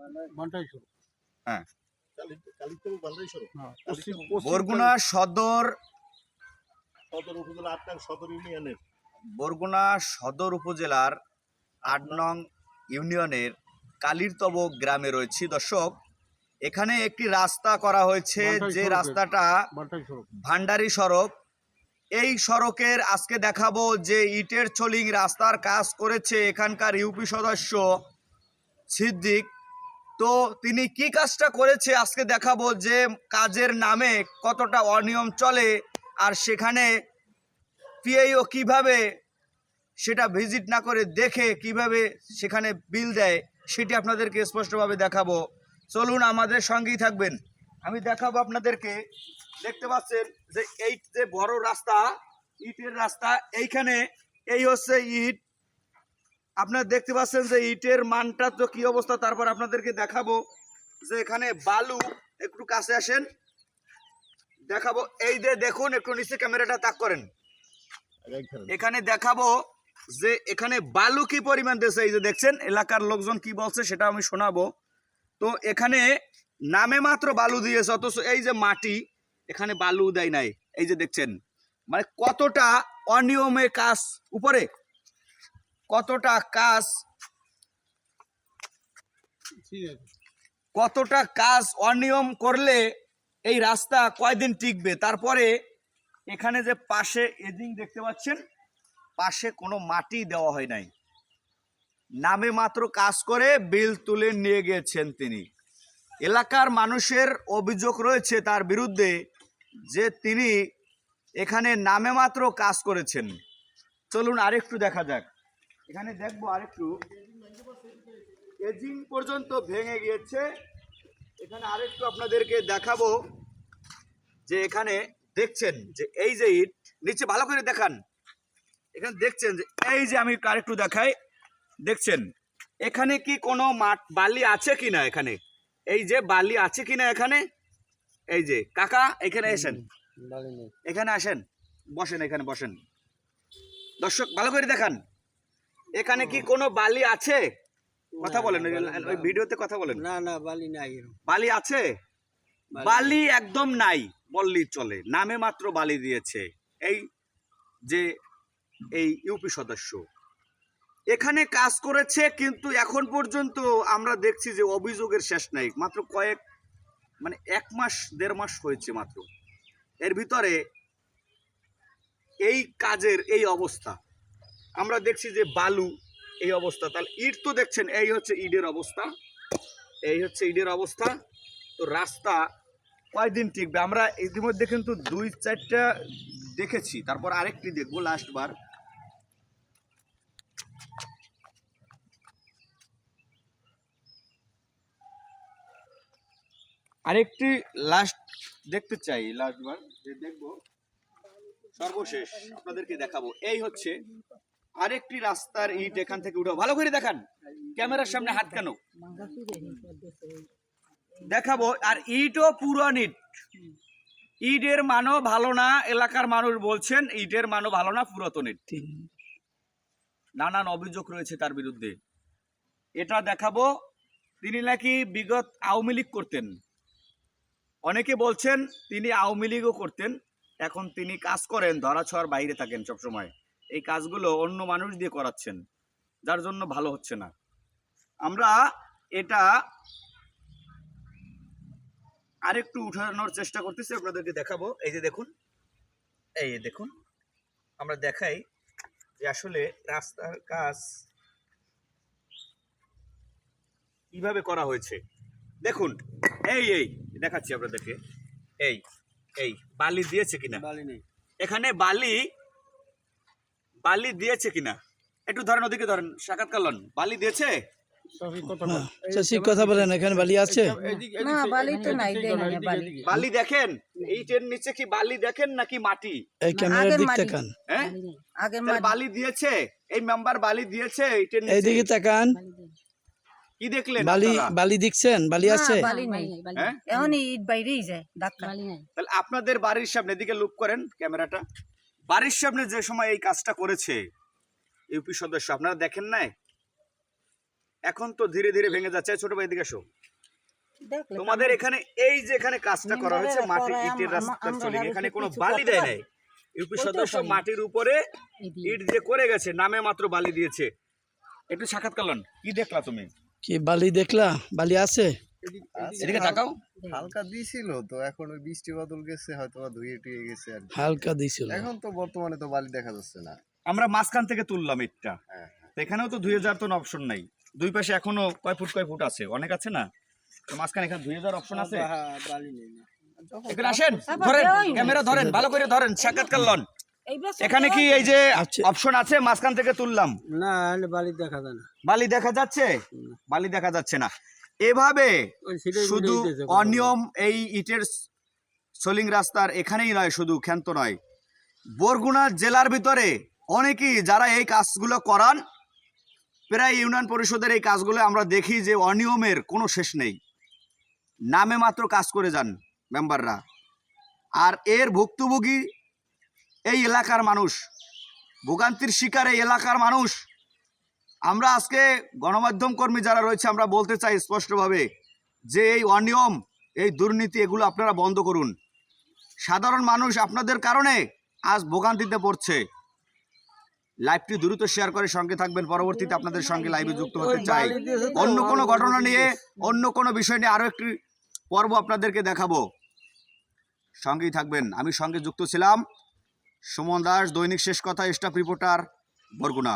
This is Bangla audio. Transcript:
হ্যাঁ, হ্যাঁ, বরগুনা সদর উপজেলা ৮ নং সদর ইউনিয়নের বরগুনা সদর উপজেলার ৮ নং ইউনিয়নের কালীরতব গ্রামে রয়েছি দর্শক। এখানে একটি রাস্তা করা হয়েছে, যে রাস্তাটা ভান্ডারি সড়ক। এই সড়কের আজকে দেখাবো যে ইটের চলিং রাস্তার কাজ করেছে এখানকার ইউপি সদস্য সিদ্দিক। তো তিনি কি কাজটা করেছে আজকে দেখাবো, যে কাজের নামে কতটা অনিয়ম চলে আর সেখানে পিআইও কিভাবে সেটা ভিজিট না করে দেখে কিভাবে সেখানে বিল দেয়, সেটি আপনাদেরকে স্পষ্টভাবে দেখাবো। চলুন আমাদের সঙ্গেই থাকবেন, আমি দেখাবো আপনাদেরকে। দেখতে পাচ্ছেন যে এই যে বড় রাস্তা, ইটের রাস্তা, এইখানে এই হচ্ছে ইট। আপনারা দেখতে পাচ্ছেন যে ইটের মানটা তো কি অবস্থা। তারপর আপনাদেরকে দেখাবো যে এখানে বালু, একটু কাছে আসেন দেখাবো। এই যে দেখুন, একটু নিচে ক্যামেরাটা তাক করেন, এখানে দেখাবো যে এখানে বালু কি পরিমাণ দিয়েছে। এই যে দেখছেন, এলাকার লোকজন কি বলছে সেটা আমি শোনাবো। তো এখানে নামে মাত্র বালু দিয়েছে, অথচ এই যে মাটি, এখানে বালু দেয় নাই। এই যে দেখছেন, মানে কতটা অনিয়মে কাজ, উপরে কতটা কাজ, কতটা কাজ অনিয়ম করলে এই রাস্তা কয়দিন টিকবে। তারপরে এখানে যে পাশে এদিন দেখতে পাচ্ছেন, পাশে কোনো মাটি দেওয়া হয় নাই, নামে মাত্র কাজ করে বিল তুলে নিয়ে গিয়েছেন তিনি। এলাকার মানুষের অভিযোগ রয়েছে তার বিরুদ্ধে যে তিনি এখানে নামে মাত্র কাজ করেছেন। চলুন আরেকটু দেখা যাক, এখানে দেখবো আরেকটু। এজিং পর্যন্ত ভেঙে গিয়েছে। এখানে আরেকটু আপনাদেরকে দেখাবো যে এখানে দেখছেন যে এই যে ইট, নিচে ভালো করে দেখান, এখানে দেখছেন যে এই যে, আমি আরেকটু দেখাই, দেখছেন এখানে কি কোনো বালি আছে কিনা, এখানে এই যে বালি আছে কিনা এখানে। এই যে কাকা, এখানে আসেন, এখানে আসেন, বসেন, এখানে বসেন। দর্শক ভালো করে দেখান, এখানে কি কোনো বালি আছে? কথা বলেন, ওই ভিডিওতে কথা বলেন। না না, বালি নাই। বালি আছে? বালি একদম নাই বললেই চলে, নামে মাত্র বালি দিয়েছে এই যে এই ইউপি সদস্য। এখানে কাজ করেছে, কিন্তু এখন পর্যন্ত আমরা দেখছি যে অভিযোগের শেষ নাই। মাত্র মানে 1 মাস 1.5 মাস হয়েছে মাত্র, এর ভিতরে এই কাজের এই অবস্থা। আমরা দেখছি যে বালু এই অবস্থা, তাহলে ইট তো দেখছেন, এই হচ্ছে ইটের অবস্থা, এই হচ্ছে ইটের অবস্থা। তো রাস্তা কয়দিন টিকবে? আমরা ইতিমধ্যে কিন্তু 2-4টা দেখেছি, তারপর আরেকটি দেখবো লাস্টবার। আরেকটি লাস্ট দেখতে চাই, লাস্টবার যে দেখবো, সর্বশেষ আপনাদেরকে দেখাবো। এই হচ্ছে আরেকটি রাস্তার ইট, এখান থেকে উঠে ভালো করে দেখান, ক্যামেরার সামনে হাত কেন দেখাবো। আর ইটও পুরান ইট, ইটের মানও ভালো না, এলাকার মানুষ বলছেন ইটের মানও ভালো না, পুরাতন ইট। নানান অভিযোগ রয়েছে তার বিরুদ্ধে। এটা দেখাবো, তিনি নাকি বিগত আওয়ামী লীগ করতেন, অনেকে বলছেন তিনি আওয়ামী লীগও করতেন। এখন তিনি কাজ করেন, ধরাছোঁয়ার বাইরে থাকেন সবসময়, এই কাজগুলো অন্য মানুষ দিয়ে করাচ্ছেন, যার জন্য ভালো হচ্ছে না। আমরা এটা আরেকটু উঠানোর চেষ্টা করতেছি, আপনাদেরকে দেখাবো। এই যে দেখুন, এই দেখুন, আমরা দেখাই যে আসলে রাস্তার কাজ কিভাবে করা হয়েছে। দেখুন, এই এই দেখাচ্ছি আপনাদেরকে, এই এই বালি দিয়েছে কিনা, বালি নেই এখানে বালি দিয়েছে কিনা, একটু ধরেন, ওদিকে ধরেন, সাক্ষাৎকার লন, বালি দিয়েছে? কথা বলেন, এখানে বালি আছে? না, বালি তো নাই, বালি দেখেন, এইটার নিচে কি বালি দেখেন নাকি মাটি? এই ক্যামেরার দিক তাকান, হ্যাঁ বালি দিয়েছে, এই মেম্বার বালি দিয়েছে এইটার নিচে। এইদিকে তাকান, কি দেখলেন? বালি দেখছেন? বালি আছে? হ্যাঁ, এখন ইট বাইরেই যায়, তাহলে আপনাদের বাড়ির সামনে, এদিকে লুক করেন ক্যামেরাটা, বাড়ির সামনে যে সময় এই কাজটা করেছে ইউপি সদস্য, আপনারা দেখেন নাই? এখন তো ধীরে ধীরে ভেঙে যাচ্ছে। ছোট ভাই এদিকে এসো। দেখলে তোমাদের এখানে এই যে এখানে কাজটা করা হয়েছে মাটির ইটের রাস্তা চলে, এখানে কোনো বালি দেয় নাই। ইউপি সদস্য মাটির উপরে ইট দিয়ে করে গেছে, নামে মাত্র বালি দিয়েছে। একটু সাক্ষাৎ করলেন, কি দেখলা তুমি? কি বালি দেখলা? বালি আছে? এদিকে তাকাও। হালকা দিছিল তো, এখন ওই বৃষ্টি বাদল গেছে হয়তো বা ধুয়ে টুয়ে গেছে আর কি। হালকা দিছিল। এখন তো বর্তমানে তো বালি দেখা যাচ্ছে না। আমরা মাঝখান থেকে তুললাম ইটটা, হ্যাঁ, তো এখানেও তো 2000 টন অপশন নাই। দুই পাশে এখনো কয় ফুট আছে, অনেক আছে না? তো মাঝখানে এখানে 2000 অপশন আছে। এখানে আসেন, ধরেন ক্যামেরা ধরেন, ভালো করে ধরেন, সাক্ষাৎ করলেন। এখানে কি এই যে আচ্ছা। অপশন আছে, মাঝখান থেকে তুললাম? না বালি দেখা যায় না। বালি দেখা যাচ্ছে? বালি দেখা যাচ্ছে না। এভাবে শুধু অনিয়ম এই ইটের সোলিং রাস্তার এখানেই নয়, শুধু ক্ষান্ত নয়, বরগুনা জেলার ভিতরে অনেকেই যারা এই কাজগুলো করান, প্রায় ইউনিয়ন পরিষদের এই কাজগুলো আমরা দেখি যে অনিয়মের কোনো শেষ নেই, নামে মাত্র কাজ করে যান মেম্বাররা। আর এর ভুক্তভোগী এই এলাকার মানুষ, ভোগান্তির শিকার এই এলাকার মানুষ। আমরা আজকে গণমাধ্যম কর্মী যারা রয়েছে, আমরা বলতে চাই স্পষ্টভাবে যে এই অনিয়ম, এই দুর্নীতি, এগুলো আপনারা বন্ধ করুন। সাধারণ মানুষ আপনাদের কারণে আজ ভোগান্তিতে পড়ছে। লাইভটি দ্রুত শেয়ার করে সঙ্গে থাকবেন, পরবর্তীতে আপনাদের সঙ্গে লাইভে যুক্ত হতে চাই। অন্য কোনো ঘটনা নিয়ে, অন্য কোনো বিষয় নিয়ে আরও একটি পর্ব আপনাদেরকে দেখাবো, সঙ্গেই থাকবেন। আমি সঙ্গে যুক্ত ছিলাম সুমন দাস, দৈনিক শেষ কথা, স্টাফ রিপোর্টার, বরগুনা।